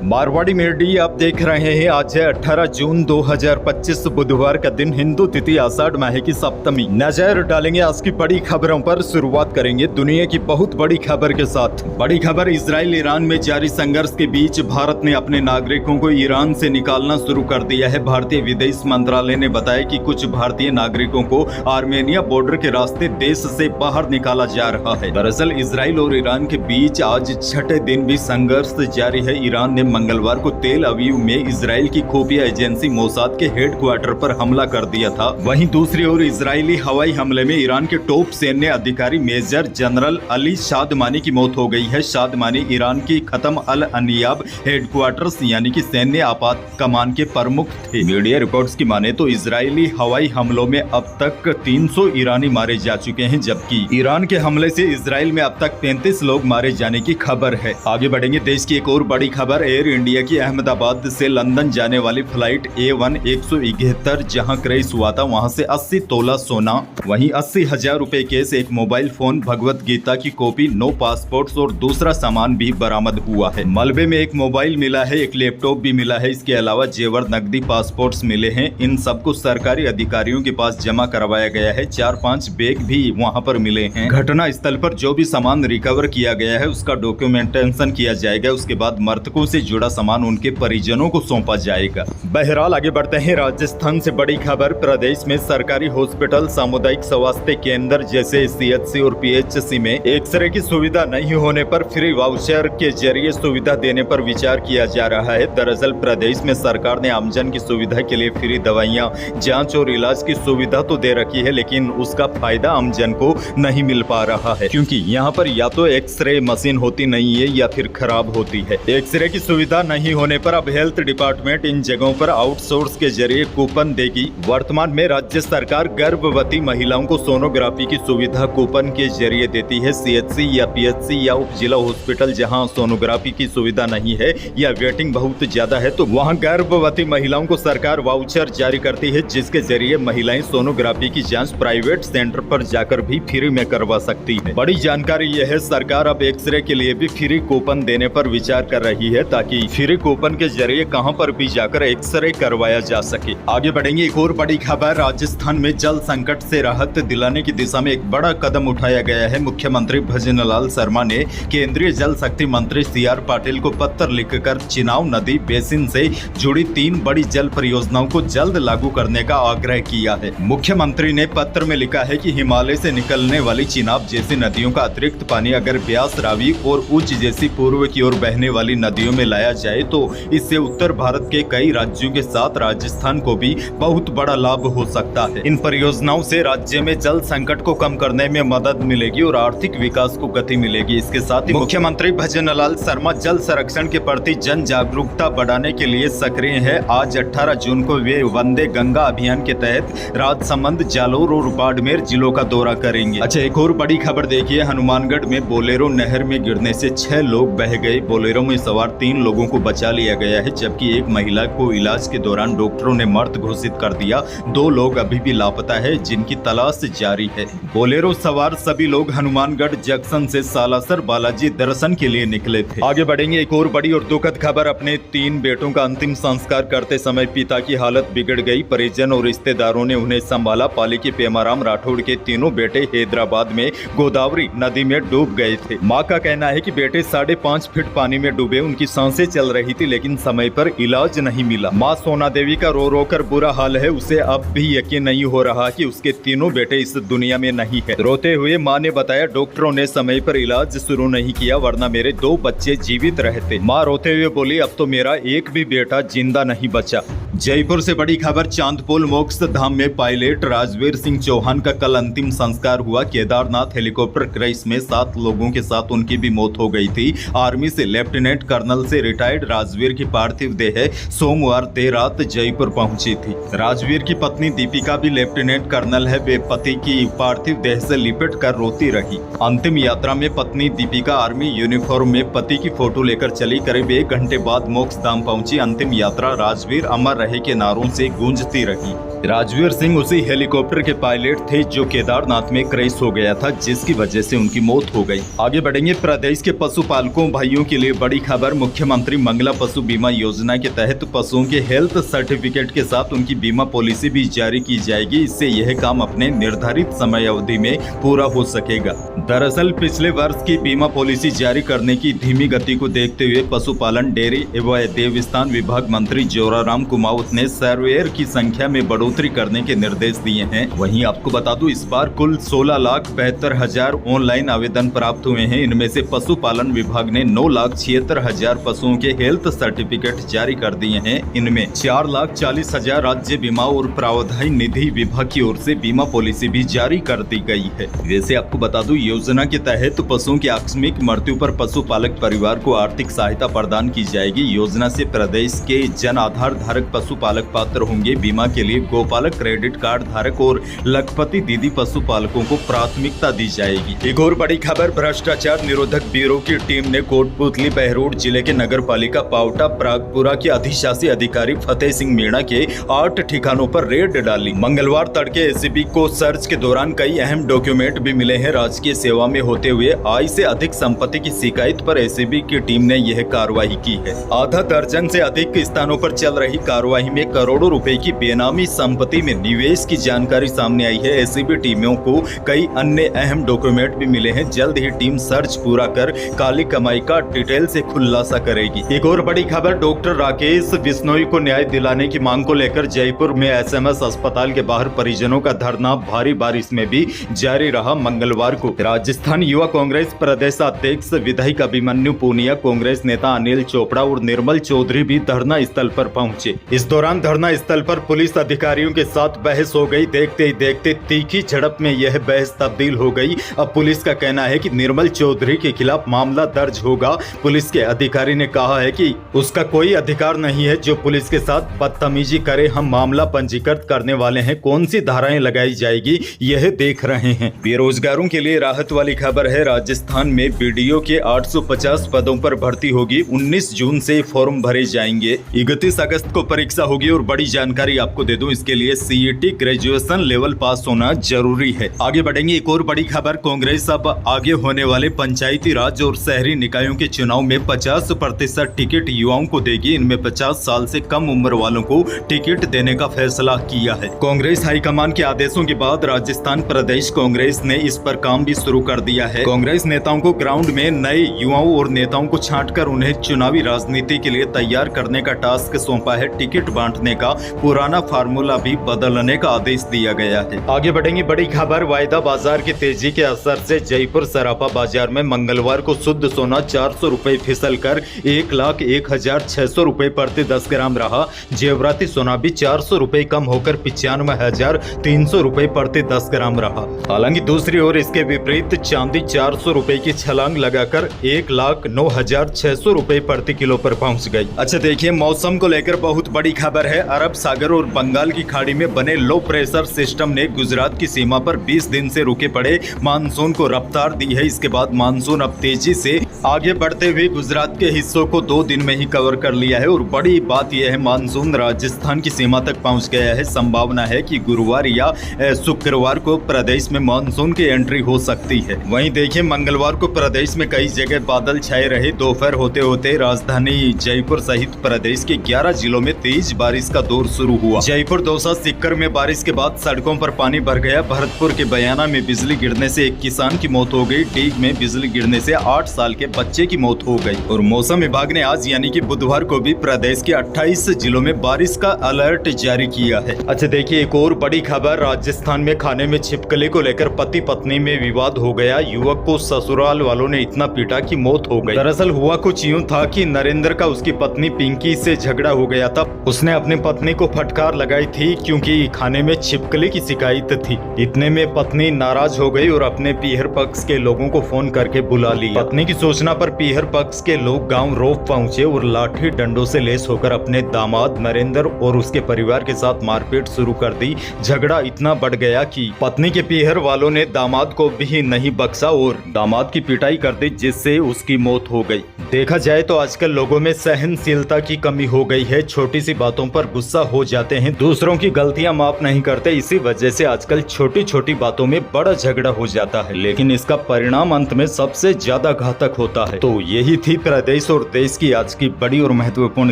Marwari media आप देख रहे हैं। आज है 18 जून 2025 बुधवार का दिन, हिंदू तिथि आषाढ़ माह की सप्तमी। नजर डालेंगे आज की बड़ी खबरों पर। शुरुआत करेंगे दुनिया की बहुत बड़ी खबर के साथ। बड़ी खबर, इजराइल ईरान में जारी संघर्ष के बीच भारत ने अपने नागरिकों को ईरान से निकालना शुरू कर दिया है। भारतीय विदेश मंत्रालय ने बताया कि कुछ भारतीय नागरिकों को आर्मेनिया बॉर्डर के रास्ते देश से बाहर निकाला जा रहा है। दरअसल इजराइल और ईरान के बीच आज छठे दिन भी संघर्ष जारी है। ईरान ने मंगलवार को तेल अवीव में इजराइल की खुफिया एजेंसी मोसाद के हेडक्वार्टर पर हमला कर दिया था। वहीं दूसरी ओर इजरायली हवाई हमले में ईरान के टॉप सैन्य अधिकारी मेजर जनरल अली शादमानी की मौत हो गई है। शादमानी ईरान की खत्म अल अनियाब हेडक्वार्टर्स यानी कि सैन्य आपात कमान के प्रमुख थे। मीडिया रिपोर्ट्स की माने तो इजरायली हवाई हमलों में अब तक 300 ईरानी मारे जा चुके हैं, जबकि ईरान के हमले से इजराइल में अब तक 35 लोग मारे जाने की खबर है। आगे बढ़ेंगे, देश की एक और बड़ी खबर, एयर इंडिया की अहमदाबाद से लंदन जाने वाली फ्लाइट A1 171 जहां क्रैश हुआ था, वहां से 80 तोला सोना, वहीं 80,000 रुपए केस, एक मोबाइल फोन, भगवत गीता की कॉपी, 9 पासपोर्ट्स और दूसरा सामान भी बरामद हुआ है। मलबे में एक मोबाइल मिला है, एक लैपटॉप भी मिला है। इसके अलावा जेवर, नकदी, पासपोर्ट्स मिले हैं। इन सबको सरकारी अधिकारियों के पास जमा करवाया गया है। 4-5 बैग भी वहां पर मिले हैं। घटना स्थल पर जो भी सामान रिकवर किया गया है उसका डॉक्यूमेंटेशन किया जाएगा। उसके बाद मृतकों से जुड़ा सामान उनके परिजनों को सौंपा जाएगा। बहरहाल आगे बढ़ते हैं, राजस्थान से बड़ी खबर, प्रदेश में सरकारी हॉस्पिटल, सामुदायिक स्वास्थ्य केंद्र जैसे CHC और PHC में एक्सरे की सुविधा नहीं होने पर फ्री वाउचर के जरिए सुविधा देने पर विचार किया जा रहा है। दरअसल प्रदेश में सरकार ने आमजन की सुविधा के लिए फ्री दवाइयां, जांच और इलाज की सुविधा तो दे रखी है, लेकिन उसका फायदा आमजन को नहीं मिल पा रहा है, क्योंकि यहाँ पर या तो एक्सरे मशीन होती नहीं है या फिर खराब होती है। एक्सरे की सुविधा नहीं होने पर अब हेल्थ डिपार्टमेंट इन जगहों पर आउटसोर्स के जरिए कूपन देगी। वर्तमान में राज्य सरकार गर्भवती महिलाओं को सोनोग्राफी की सुविधा कूपन के जरिए देती है। CHC या PHC या उप जिला हॉस्पिटल जहां सोनोग्राफी की सुविधा नहीं है या वेटिंग बहुत ज्यादा है, तो वहां गर्भवती महिलाओं को सरकार वाउचर जारी करती है, जिसके जरिए महिलाएं सोनोग्राफी की जांच प्राइवेट सेंटर पर जाकर भी फ्री में करवा सकती है। बड़ी जानकारी यह है, सरकार अब एक्सरे के लिए भी फ्री कूपन देने पर विचार कर रही है, ताकि फ्री कूपन के जरिए कहां पर भी जाकर एक्सरे करवाया जा सके। आगे बढ़ेंगे, एक और बड़ी खबर, राजस्थान में जल संकट से राहत दिलाने की दिशा में एक बड़ा कदम उठाया गया है। मुख्यमंत्री भजनलाल शर्मा ने केंद्रीय जल शक्ति मंत्री CR पाटिल को पत्र लिखकर चिनाब नदी बेसिन से जुड़ी 3 बड़ी जल परियोजनाओं को जल्द लागू करने का आग्रह किया है। मुख्यमंत्री ने पत्र में लिखा है कि हिमालय से निकलने वाली चिनाब जैसी नदियों का अतिरिक्त पानी अगर ब्यास, रावी और उच्च जैसी पूर्व की ओर बहने वाली नदियों में लाया जाए तो इससे उत्तर भारत के कई राज्यों के साथ राजस्थान को भी बहुत बड़ा लाभ हो सकता है। इन परियोजनाओं से राज्य में जल संकट को कम करने में मदद मिलेगी और आर्थिक विकास को गति मिलेगी। इसके साथ ही मुख्यमंत्री भजनलाल शर्मा जल संरक्षण के प्रति जन जागरूकता बढ़ाने के लिए सक्रिय है। आज 18 जून को वे वंदे गंगा अभियान के तहत राजसमंद, जालोर और बाड़मेर जिलों का दौरा करेंगे। अच्छा, एक और बड़ी खबर देखिए, हनुमानगढ़ में बोलेरो नहर में गिरने से 6 लोग बह गए। बोलेरो में सवार 3 लोगों को बचा लिया गया है, जबकि एक महिला को इलाज के दौरान डॉक्टरों ने मृत घोषित कर दिया। 2 लोग अभी भी लापता है, जिनकी तलाश जारी है। बोलेरो सवार सभी लोग हनुमानगढ़ जंक्शन से सालासर बालाजी दर्शन के लिए निकले थे। आगे बढ़ेंगे, एक और बड़ी और दुखद खबर, अपने 3 बेटों का अंतिम संस्कार करते समय पिता की हालत बिगड़ गई। परिजन और रिश्तेदारों ने उन्हें संभाला। पाली के पेमाराम राठौड़ के तीनों बेटे हैदराबाद में गोदावरी नदी में डूब गए थे। मां का कहना है कि बेटे 5.5 फीट पानी में डूबे, उनकी सांसें चल रही थी, लेकिन समय पर इलाज नहीं मिला। मां सोना देवी का रो रो कर बुरा हाल है। उसे अब भी यकीन नहीं हो रहा कि उसके तीनों बेटे इस दुनिया में नहीं है। रोते हुए मां ने बताया, डॉक्टरों ने समय पर इलाज शुरू नहीं किया, वरना मेरे 2 बच्चे जीवित रहते। मां रोते हुए बोली, अब तो मेरा एक भी बेटा जिंदा नहीं बचा। जयपुर से बड़ी खबर, चांदपोल मोक्ष धाम में पायलट राजवीर सिंह चौहान का कल अंतिम संस्कार हुआ। केदारनाथ हेलीकॉप्टर क्रैश में 7 लोगों के साथ उनकी भी मौत हो गई थी। आर्मी से लेफ्टिनेंट कर्नल से रिटायर्ड राजवीर की पार्थिव देह सोमवार देर रात जयपुर पहुंची थी। राजवीर की पत्नी दीपिका भी लेफ्टिनेंट कर्नल है। वे पति की पार्थिव देह से लिपट कर रोती रही। अंतिम यात्रा में पत्नी दीपिका आर्मी यूनिफॉर्म में पति की फोटो लेकर चली। करीब 1 घंटे बाद मोक्ष धाम पहुंची। अंतिम यात्रा राजवीर अमर रहे के नारों से गूंजती रही। राजवीर सिंह उसी हेलीकॉप्टर के पायलट थे जो केदारनाथ में क्रैश हो गया था, जिसकी वजह से उनकी मौत हो गई। आगे बढ़ेंगे, प्रदेश के पशुपालकों भाइयों के लिए बड़ी खबर। मुख्यमंत्री मुख्यमंत्री मंगला पशु बीमा योजना के तहत पशुओं के हेल्थ सर्टिफिकेट के साथ उनकी बीमा पॉलिसी भी जारी की जाएगी। इससे यह काम अपने निर्धारित समय अवधि में पूरा हो सकेगा। दरअसल पिछले वर्ष की बीमा पॉलिसी जारी करने की धीमी गति को देखते हुए पशुपालन, डेयरी एवं देवस्थान विभाग मंत्री जोराराम कुमावत ने सर्वेयर की संख्या में बढ़ोतरी करने के निर्देश दिए हैं। वहीं आपको बता दूं, इस बार कुल 16,72,000 ऑनलाइन आवेदन प्राप्त हुए हैं। इनमें से पशुपालन विभाग ने 9,76,000 पशुओं के हेल्थ सर्टिफिकेट जारी कर दिए हैं। इनमें 4,40,000 राज्य बीमा और प्रावधान निधि विभाग की ओर से बीमा पॉलिसी भी जारी कर दी गई है। वैसे आपको बता दूं, योजना के तहत पशुओं की आकस्मिक मृत्यु पर पशुपालक परिवार को आर्थिक सहायता प्रदान की जाएगी। योजना से प्रदेश के जन आधार धारक पशुपालक पात्र होंगे। बीमा के लिए गोपालक, क्रेडिट कार्ड धारक और लखपति दीदी पशुपालकों को प्राथमिकता दी जाएगी। एक और बड़ी खबर, भ्रष्टाचार निरोधक ब्यूरो की टीम ने कोटपुतली, बहरोड जिले के नगर पालिका पावटा प्रागपुरा के अधिशासी अधिकारी फतेह सिंह मीणा के 8 ठिकानों पर रेड डाली। मंगलवार तड़के एसीबी को सर्च के दौरान कई अहम डॉक्यूमेंट भी मिले हैं। राजकीय सेवा में होते हुए आय से अधिक संपत्ति की शिकायत पर एसीबी की टीम ने यह कार्रवाई की है। आधा दर्जन से अधिक स्थानों पर चल रही कार्रवाई में करोड़ों रुपए की बेनामी संपत्ति में निवेश की जानकारी सामने आई है। एसीबी टीमों को कई अन्य अहम डॉक्यूमेंट भी मिले हैं। जल्द ही टीम सर्च पूरा कर काली कमाई का डिटेल से खुलासा करेगी। एक और बड़ी खबर, डॉक्टर राकेश बिश्नोई को न्याय दिलाने की मांग को लेकर जयपुर में एसएमएस अस्पताल के बाहर परिजनों का धरना भारी बारिश में भी जारी रहा। मंगलवार को राजस्थान युवा कांग्रेस प्रदेश अध्यक्ष विधायक अभिमन्यु पूनिया, कांग्रेस नेता अनिल चोपड़ा और निर्मल चौधरी भी धरना स्थल पर पहुंचे। इस दौरान धरना स्थल पर पुलिस अधिकारियों के साथ बहस हो गई। देखते ही देखते तीखी झड़प में यह बहस तब्दील हो गई। अब पुलिस का कहना है कि निर्मल चौधरी के खिलाफ मामला दर्ज होगा। पुलिस के अधिकारी ने कहा है कि उसका कोई अधिकार नहीं है जो पुलिस के साथ बदतमीजी करे। हम मामला पंजीकृत करने वाले हैं। कौन सी धाराएं लगाई जाएगी यह देख रहे हैं। बेरोजगारों के लिए राहत वाली खबर है। राजस्थान में बीडीओ के 850 पदों पर भर्ती होगी। 19 जून से फॉर्म भरे जाएंगे। 31 अगस्त को परीक्षा होगी। और बड़ी जानकारी आपको दे दूं, इसके लिए सीईटी ग्रेजुएशन लेवल पास होना जरूरी है। आगे बढ़ेंगे। एक और बड़ी खबर, कांग्रेस अब आगे होने वाले पंचायती राज और शहरी निकायों के चुनाव में 50% टिकट युवाओं को देगी। इनमें 50 साल से कम उम्र वालों को टिकट देने का फैसला किया है। कांग्रेस हाईकमान के आदेशों के बाद राजस्थान प्रदेश कांग्रेस ने इस पर काम भी शुरू कर दिया है। कांग्रेस नेताओं को ग्राउंड में नए युवाओं और नेताओं को छांटकर उन्हें चुनावी राजनीति के लिए तैयार करने का टास्क सौंपा है। टिकट बांटने का पुराना फार्मूला भी बदलने का आदेश दिया गया है। आगे बढ़ेंगे। बड़ी खबर, वायदा बाजार की तेजी के असर से जयपुर सराफा बाजार में मंगलवार को शुद्ध सोना 400 रुपए फिसल कर 1,01,600 रुपए प्रति 10 ग्राम रहा। जेवराती सोना भी 400 रुपए कम होकर 95,300 रुपए प्रति 10 ग्राम रहा। हालांकि दूसरी ओर इसके विपरीत चांदी 400 रुपए की छलांग लगाकर 1,09,600 रुपए प्रति किलो पर पहुंच गई। अच्छा देखिए, मौसम को लेकर बहुत बड़ी खबर है। अरब सागर और बंगाल की खाड़ी में बने लो प्रेशर सिस्टम ने गुजरात की सीमा पर 20 दिन से रुके पड़े मानसून को रफ्तार दी है। इसके बाद मानसून अब तेजी से आगे बढ़ते हुए गुजरात के हिस्सों को 2 दिन में ही कवर कर लिया है। और बड़ी बात यह है, मानसून राजस्थान की सीमा तक पहुंच गया है। संभावना है कि गुरुवार या शुक्रवार को प्रदेश में मानसून की एंट्री हो सकती है। वहीं देखिए, मंगलवार को प्रदेश में कई जगह बादल छाए रहे। दोपहर होते होते राजधानी जयपुर सहित प्रदेश के 11 जिलों में तेज बारिश का दौर शुरू हुआ। जयपुर, दौसा, सीकर में बारिश के बाद सड़कों पर पानी भर गया। भरतपुर के बयाना में बिजली गिरने से एक किसान की मौत हो गई। डीग में बिजली गिरने से 8 साल के बच्चे की मौत हो गई। और मौसम विभाग ने आज यानी कि बुधवार को भी प्रदेश के 28 जिलों में बारिश का अलर्ट जारी किया है। अच्छा देखिए, एक और बड़ी खबर, राजस्थान में खाने में छिपकली को लेकर पति पत्नी में विवाद हो गया। युवक को ससुराल वालों ने इतना पीटा कि मौत हो गई। दरअसल हुआ कुछ यूं था कि नरेंद्र का उसकी पत्नी पिंकी से झगड़ा हो गया था। उसने अपनी पत्नी को फटकार लगाई थी क्योंकि खाने में छिपकली की शिकायत थी। इतने में पत्नी नाराज हो गई और अपने पीहर पक्ष के लोगों को फोन करके बुला लिया। पत्नी की सूचना पर पीहर पक्ष के लोग गांव रोप पहुंचे और लाठी डंडों से लेस होकर अपने दामाद नरेंद्र और उसके परिवार के साथ मारपीट शुरू कर दी। झगड़ा इतना बढ़ गया कि पत्नी के पीहर वालों ने दामाद को भी नहीं बख्शा और दामाद की पिटाई कर दी, जिससे उसकी मौत हो गई। देखा जाए तो आजकल लोगों में सहनशीलता की कमी हो गई है। छोटी सी बातों पर गुस्सा हो जाते हैं, दूसरों की गलतियां माफ नहीं करते। इसी वजह से आजकल छोटी छोटी बातों में बड़ा झगड़ा हो जाता है, लेकिन इसका परिणाम अंत में सबसे ज्यादा घातक होता है। तो यही थी प्रदेश और और देश की आज की बड़ी और महत्वपूर्ण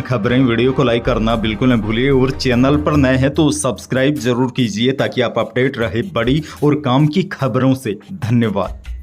खबरें, वीडियो को लाइक करना बिल्कुल न भूलिए और चैनल पर नए हैं तो सब्सक्राइब जरूर कीजिए ताकि आप अपडेट रहे बड़ी और काम की खबरों से। धन्यवाद।